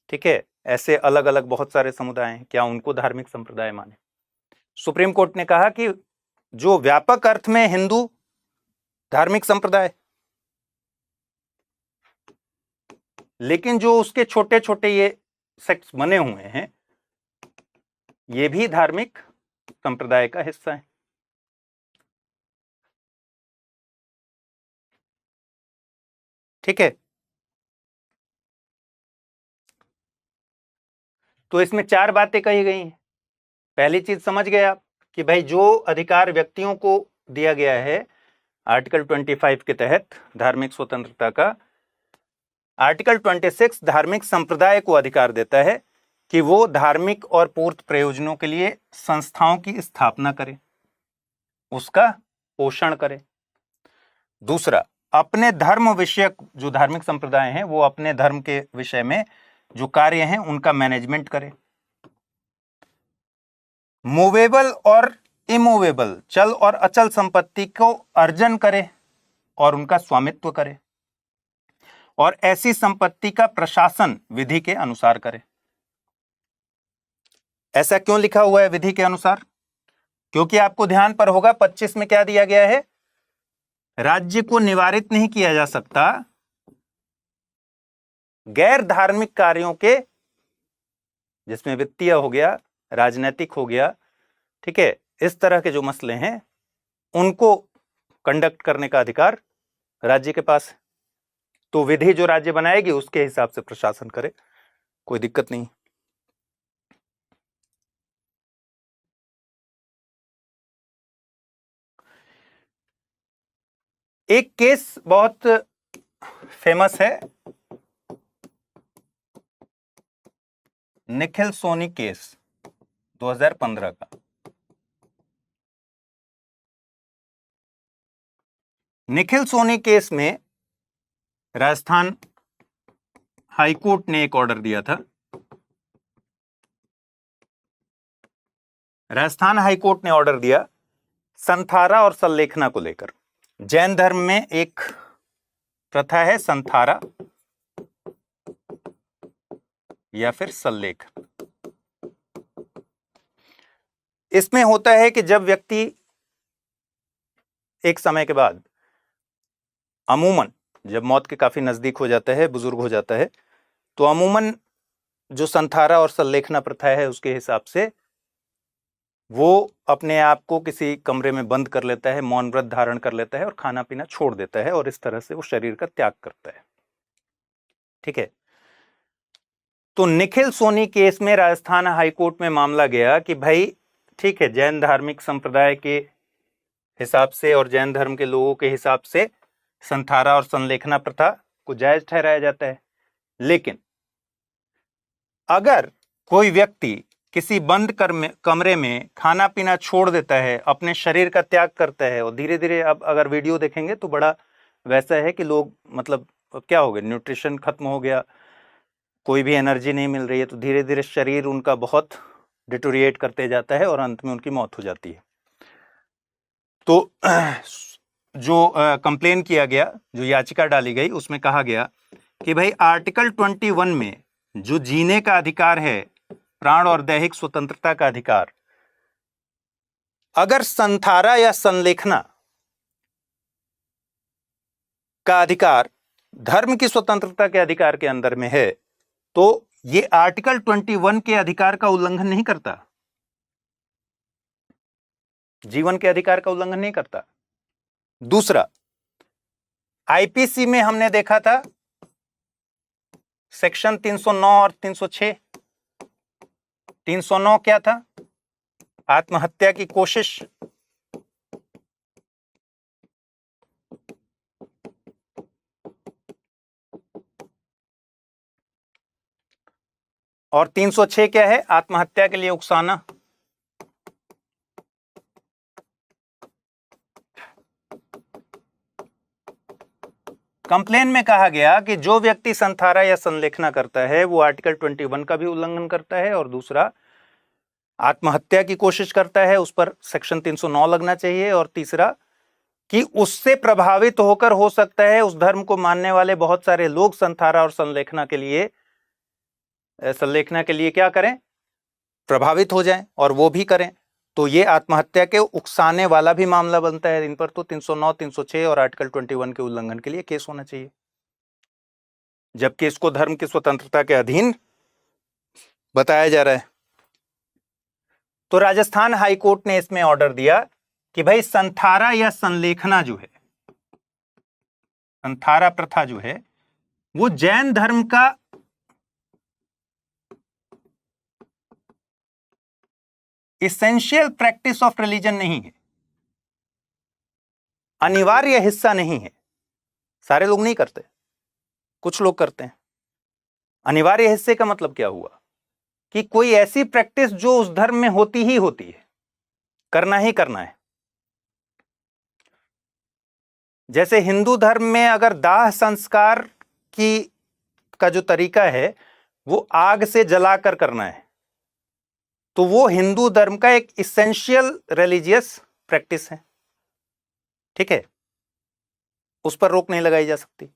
ठीक है, ऐसे अलग अलग बहुत सारे समुदाय हैं, क्या उनको धार्मिक संप्रदाय माने? सुप्रीम कोर्ट ने कहा कि जो व्यापक अर्थ में हिंदू धार्मिक संप्रदाय, लेकिन जो उसके छोटे छोटे ये सेक्ट्स बने हुए हैं ये भी धार्मिक संप्रदाय का हिस्सा है। ठीक है, तो इसमें 4 बातें कही गई हैं। पहली चीज समझ गए आप कि भाई जो अधिकार व्यक्तियों को दिया गया है आर्टिकल 25 के तहत धार्मिक स्वतंत्रता का, आर्टिकल 26 धार्मिक संप्रदाय को अधिकार देता है कि वो धार्मिक और पूर्त प्रयोजनों के लिए संस्थाओं की स्थापना करे, उसका पोषण करे। दूसरा, अपने धर्म विषयक जो धार्मिक संप्रदाय हैं वो अपने धर्म के विषय में जो कार्य हैं उनका मैनेजमेंट करे। मूवेबल और इमूवेबल, चल और अचल संपत्ति को अर्जन करे और उनका स्वामित्व करे, और ऐसी संपत्ति का प्रशासन विधि के अनुसार करे। ऐसा क्यों लिखा हुआ है विधि के अनुसार? क्योंकि आपको ध्यान पर होगा 25 में क्या दिया गया है, राज्य को निवारित नहीं किया जा सकता गैर धार्मिक कार्यों के, जिसमें वित्तीय हो गया, राजनीतिक हो गया, ठीक है, इस तरह के जो मसले हैं उनको कंडक्ट करने का अधिकार राज्य के पास है। तो विधि जो राज्य बनाएगी उसके हिसाब से प्रशासन करे, कोई दिक्कत नहीं। एक केस बहुत फेमस है, निखिल सोनी केस 2015 का। निखिल सोनी केस में राजस्थान हाईकोर्ट ने एक ऑर्डर दिया था। राजस्थान हाईकोर्ट ने ऑर्डर दिया संथारा और सल्लेखना को लेकर। जैन धर्म में एक प्रथा है संथारा या फिर सल्लेख। इसमें होता है कि जब व्यक्ति एक समय के बाद अमूमन जब मौत के काफी नजदीक हो जाता है, बुजुर्ग हो जाता है, तो अमूमन जो संथारा और सल्लेखना प्रथा है उसके हिसाब से वो अपने आप को किसी कमरे में बंद कर लेता है, मौन व्रत धारण कर लेता है और खाना पीना छोड़ देता है, और इस तरह से वो शरीर का त्याग करता है। ठीक है, तो निखिल सोनी केस में राजस्थान हाईकोर्ट में मामला गया कि भाई ठीक है, जैन धार्मिक संप्रदाय के हिसाब से और जैन धर्म के लोगों के हिसाब से संथारा और संलेखना प्रथा को जायज ठहराया जाता है, लेकिन अगर कोई व्यक्ति किसी बंद कमरे में खाना पीना छोड़ देता है, अपने शरीर का त्याग करता है, और धीरे धीरे अब अगर वीडियो देखेंगे तो बड़ा वैसा है कि लोग मतलब क्या हो गया, न्यूट्रिशन खत्म हो गया, कोई भी एनर्जी नहीं मिल रही है, तो धीरे धीरे शरीर उनका बहुत डिटोरिएट करते जाता है और अंत में उनकी मौत हो जाती है। तो जो कंप्लेन किया गया, जो याचिका डाली गई, उसमें कहा गया कि भाई आर्टिकल 21 में जो जीने का अधिकार है, प्राण और दैहिक स्वतंत्रता का अधिकार, अगर संथारा या संलेखना का अधिकार धर्म की स्वतंत्रता के अधिकार के अंदर में है, तो ये आर्टिकल 21 के अधिकार का उल्लंघन नहीं करता, जीवन के अधिकार का उल्लंघन नहीं करता। दूसरा, आईपीसी में हमने देखा था सेक्शन 309 और 306। 309 क्या था? आत्महत्या की कोशिश, और 306 क्या है? आत्महत्या के लिए उकसाना। कंप्लेन में कहा गया कि जो व्यक्ति संथारा या संलेखना करता है वो आर्टिकल 21 का भी उल्लंघन करता है, और दूसरा आत्महत्या की कोशिश करता है, उस पर सेक्शन 309 लगना चाहिए, और तीसरा कि उससे प्रभावित होकर हो सकता है उस धर्म को मानने वाले बहुत सारे लोग संथारा और संलेखना के लिए क्या करें, प्रभावित हो जाएं और वो भी करें, तो ये आत्महत्या के उकसाने वाला भी मामला बनता है। इन पर तो 309, 306 और आर्टिकल 21 के उल्लंघन के लिए केस होना चाहिए, जबकि इसको धर्म की स्वतंत्रता के अधीन बताया जा रहा है। तो राजस्थान हाई कोर्ट ने इसमें ऑर्डर दिया कि भाई संथारा या संलेखना जो है, संथारा प्रथा जो है, वो जैन धर्म का इसेंशियल प्रैक्टिस ऑफ रिलीजन नहीं है, अनिवार्य हिस्सा नहीं है। सारे लोग नहीं करते, कुछ लोग करते हैं। अनिवार्य हिस्से का मतलब क्या हुआ कि कोई ऐसी प्रैक्टिस जो उस धर्म में होती ही होती है, करना ही करना है। जैसे हिंदू धर्म में अगर दाह संस्कार का जो तरीका है वो आग से जलाकर करना है, तो वो हिंदू धर्म का एक इसेंशियल रिलीजियस प्रैक्टिस है, ठीक है, उस पर रोक नहीं लगाई जा सकती।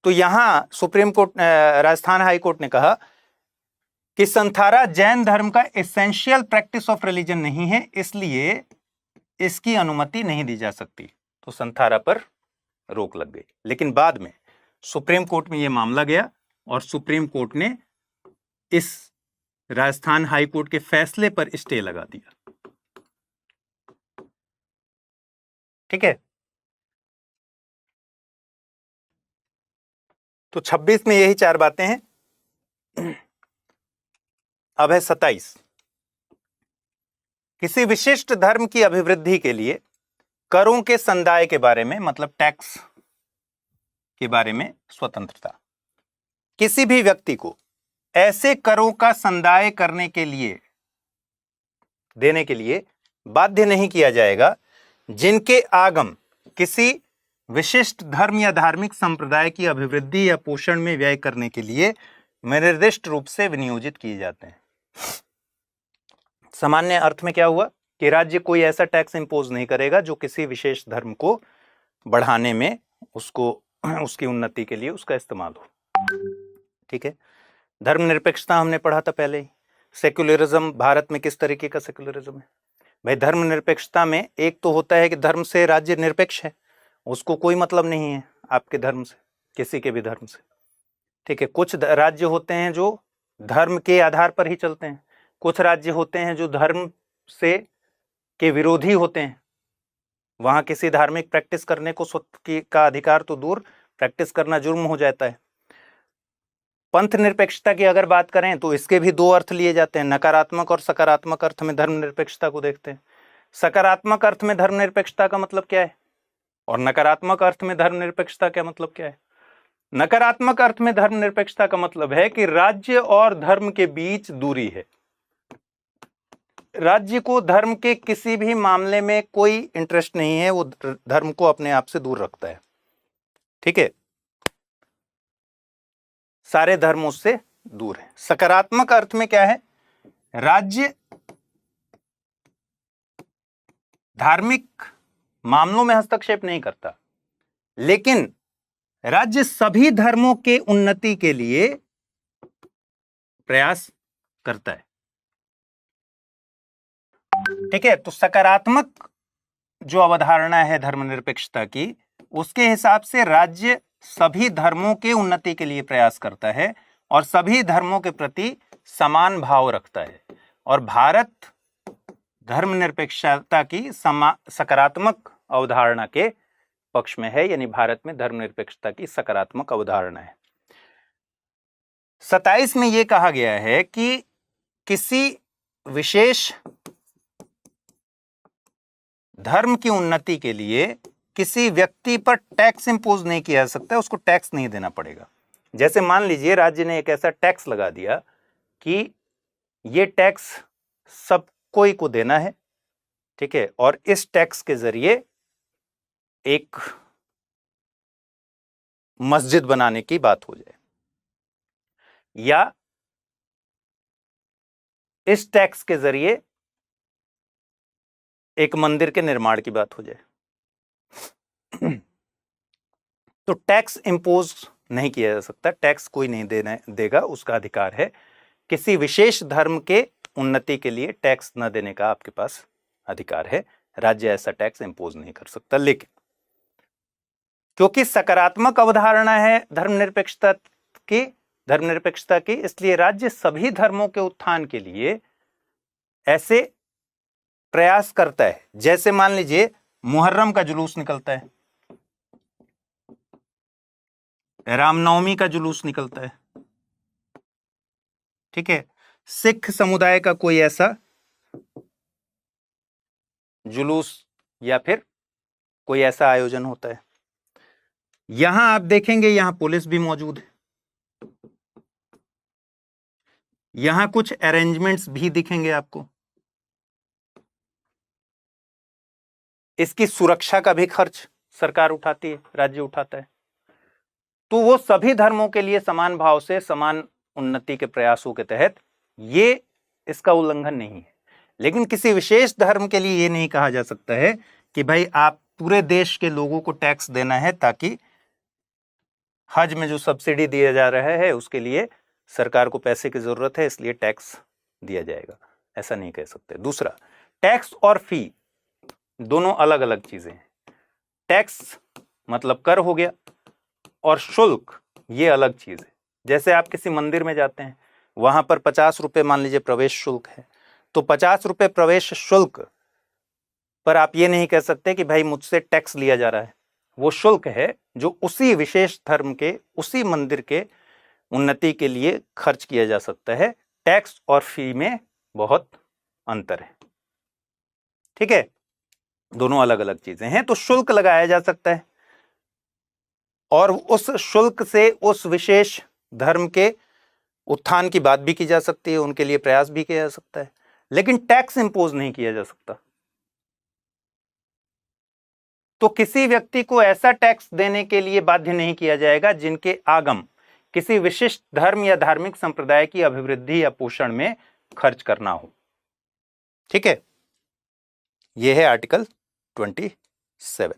तो यहां supreme court, Rajasthan high court ने कहा कि संथारा जैन धर्म का एसेंशियल प्रैक्टिस ऑफ रिलीजन नहीं है, इसलिए इसकी अनुमति नहीं दी जा सकती। तो संथारा पर रोक लग गई। लेकिन बाद में सुप्रीम कोर्ट में यह मामला गया और सुप्रीम कोर्ट ने इस राजस्थान हाई कोर्ट के फैसले पर स्टे लगा दिया, ठीक है। तो 26 में यही 4 बातें हैं। अब है 27। किसी विशिष्ट धर्म की अभिवृद्धि के लिए करों के संदाय के बारे में, मतलब टैक्स के बारे में स्वतंत्रता। किसी भी व्यक्ति को ऐसे करों का संदाय देने के लिए बाध्य नहीं किया जाएगा जिनके आगम किसी विशिष्ट धर्म या धार्मिक संप्रदाय की अभिवृद्धि या पोषण में व्यय करने के लिए निर्दिष्ट रूप से विनियोजित किए जाते हैं। सामान्य अर्थ में क्या हुआ कि राज्य कोई ऐसा टैक्स इंपोज नहीं करेगा जो किसी विशेष धर्म को बढ़ाने में, उसकी उन्नति के लिए उसका इस्तेमाल हो, ठीक है। धर्मनिरपेक्षता हमने पढ़ा था पहले ही। सेक्युलरिज्म, भारत में किस तरीके का सेक्युलरिज्म है भाई? धर्मनिरपेक्षता में एक तो होता है कि धर्म से राज्य निरपेक्ष है, उसको कोई मतलब नहीं है आपके धर्म से, किसी के भी धर्म से, ठीक है। कुछ राज्य होते हैं जो धर्म के आधार पर ही चलते हैं, कुछ राज्य होते हैं जो धर्म के विरोधी होते हैं, वहां किसी धार्मिक प्रैक्टिस करने को का अधिकार तो दूर, प्रैक्टिस करना जुर्म हो जाता है। पंथ निरपेक्षता की अगर बात करें तो इसके भी 2 अर्थ लिए जाते हैं, नकारात्मक और सकारात्मक अर्थ में धर्मनिरपेक्षता को देखते हैं। सकारात्मक अर्थ में धर्मनिरपेक्षता का मतलब क्या है और नकारात्मक अर्थ में धर्मनिरपेक्षता का मतलब क्या है? नकारात्मक अर्थ में धर्मनिरपेक्षता का मतलब है कि राज्य और धर्म के बीच दूरी है। राज्य को धर्म के किसी भी मामले में कोई इंटरेस्ट नहीं है, वो धर्म को अपने आप से दूर रखता है, ठीक है। सारे धर्म उससे दूर है। सकारात्मक अर्थ में क्या है? राज्य धार्मिक मामलों में हस्तक्षेप नहीं करता, लेकिन राज्य सभी धर्मों के उन्नति के लिए प्रयास करता है, ठीक है। तो सकारात्मक जो अवधारणा है धर्मनिरपेक्षता की, उसके हिसाब से राज्य सभी धर्मों के उन्नति के लिए प्रयास करता है और सभी धर्मों के प्रति समान भाव रखता है। और भारत धर्मनिरपेक्षता की सकारात्मक अवधारणा के पक्ष में है, यानी भारत में धर्मनिरपेक्षता की सकारात्मक अवधारणा है। 27 में यह कहा गया है कि किसी विशेष धर्म की उन्नति के लिए किसी व्यक्ति पर टैक्स इंपोज नहीं किया जा सकता, उसको टैक्स नहीं देना पड़ेगा। जैसे मान लीजिए राज्य ने एक ऐसा टैक्स लगा दिया कि ये टैक्स सब कोई को देना है, ठीक है, और इस टैक्स के जरिए एक मस्जिद बनाने की बात हो जाए, या इस टैक्स के जरिए एक मंदिर के निर्माण की बात हो जाए, तो टैक्स इंपोज नहीं किया जा सकता। टैक्स कोई नहीं देगा, उसका अधिकार है। किसी विशेष धर्म के उन्नति के लिए टैक्स न देने का आपके पास अधिकार है। राज्य ऐसा टैक्स इंपोज नहीं कर सकता। लेकिन क्योंकि सकारात्मक अवधारणा है धर्मनिरपेक्षता की, इसलिए राज्य सभी धर्मों के उत्थान के लिए ऐसे प्रयास करता है। जैसे मान लीजिए मुहर्रम का जुलूस निकलता है, रामनवमी का जुलूस निकलता है, ठीक है, सिख समुदाय का कोई ऐसा जुलूस या फिर कोई ऐसा आयोजन होता है। यहां आप देखेंगे यहां पुलिस भी मौजूद है, यहां कुछ अरेंजमेंट्स भी दिखेंगे आपको। इसकी सुरक्षा का भी खर्च सरकार उठाती है, राज्य उठाता है। तो वो सभी धर्मों के लिए समान भाव से समान उन्नति के प्रयासों के तहत ये इसका उल्लंघन नहीं है। लेकिन किसी विशेष धर्म के लिए ये नहीं कहा जा सकता है कि भाई आप पूरे देश के लोगों को टैक्स देना है ताकि हज में जो सब्सिडी दिया जा रहा है उसके लिए सरकार को पैसे की जरूरत है, इसलिए टैक्स दिया जाएगा, ऐसा नहीं कह सकते। दूसरा, टैक्स और फी दोनों अलग अलग चीजें हैं। टैक्स मतलब कर हो गया, और शुल्क ये अलग चीज है। जैसे आप किसी मंदिर में जाते हैं, वहां पर 50 रुपए मान लीजिए प्रवेश शुल्क है, तो 50 रुपए प्रवेश शुल्क पर आप ये नहीं कह सकते कि भाई मुझसे टैक्स लिया जा रहा है। वो शुल्क है जो उसी विशेष धर्म के, उसी मंदिर के उन्नति के लिए खर्च किया जा सकता है। टैक्स और फी में बहुत अंतर है, ठीक है, दोनों अलग अलग चीजें हैं। तो शुल्क लगाया जा सकता है और उस शुल्क से उस विशेष धर्म के उत्थान की बात भी की जा सकती है, उनके लिए प्रयास भी किया जा सकता है, लेकिन टैक्स इंपोज नहीं किया जा सकता। तो किसी व्यक्ति को ऐसा टैक्स देने के लिए बाध्य नहीं किया जाएगा जिनके आगम किसी विशिष्ट धर्म या धार्मिक संप्रदाय की अभिवृद्धि या पोषण में खर्च करना हो, ठीक है। यह है आर्टिकल 27।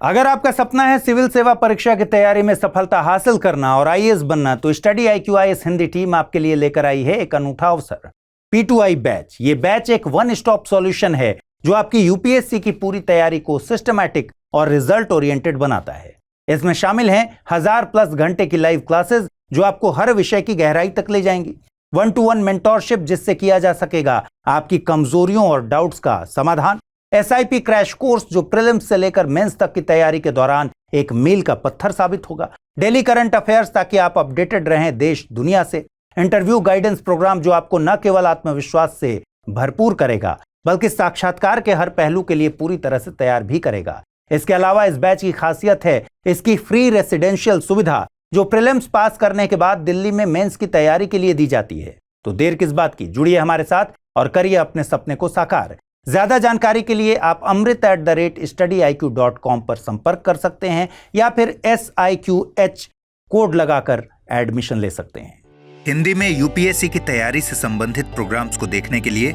अगर आपका सपना है सिविल सेवा परीक्षा की तैयारी में सफलता हासिल करना और आईएएस बनना, तो study IQ IAS Hindi team आपके लिए लेकर आई है एक अनूठा अवसर, P2I बैच। ये बैच एक वन स्टॉप सॉल्यूशन है जो आपकी यूपीएससी की पूरी तैयारी को सिस्टमैटिक और रिजल्ट ओरिएंटेड बनाता है। इसमें शामिल हैं 1000+ घंटे की लाइव क्लासेस जो आपको हर विषय की गहराई तक ले जाएंगी, 1-to-1 मेंटोरशिप जिससे किया जा सकेगा आपकी कमजोरियों और डाउट्स का समाधान, SIP क्रैश कोर्स जो प्रीलिम्स से लेकर मेंस तक की तैयारी के दौरान एक मील का पत्थर साबित होगा, डेली करंट अफेयर्स ताकि आप अपडेटेड रहें देश दुनिया से, इंटरव्यू गाइडेंस प्रोग्राम जो आपको न केवल आत्मविश्वास से भरपूर करेगा बल्कि साक्षात्कार के हर पहलू के लिए पूरी तरह से तैयार भी करेगा। इसके अलावा इस बैच की खासियत है इसकी फ्री रेसिडेंशियल सुविधा जो प्रीलिम्स पास करने के बाद दिल्ली में मेंस की तैयारी के लिए दी जाती है। तो देर किस बात की, जुड़िए हमारे साथ और करिए अपने सपने को साकार। ज्यादा जानकारी के लिए आप amrit@studiiq.com पर संपर्क कर सकते हैं या फिर SIQH कोड लगाकर एडमिशन ले सकते हैं। हिंदी में यूपीएससी की तैयारी से संबंधित प्रोग्राम्स को देखने के लिए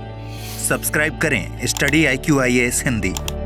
सब्सक्राइब करें स्टडी IQ IAS हिंदी।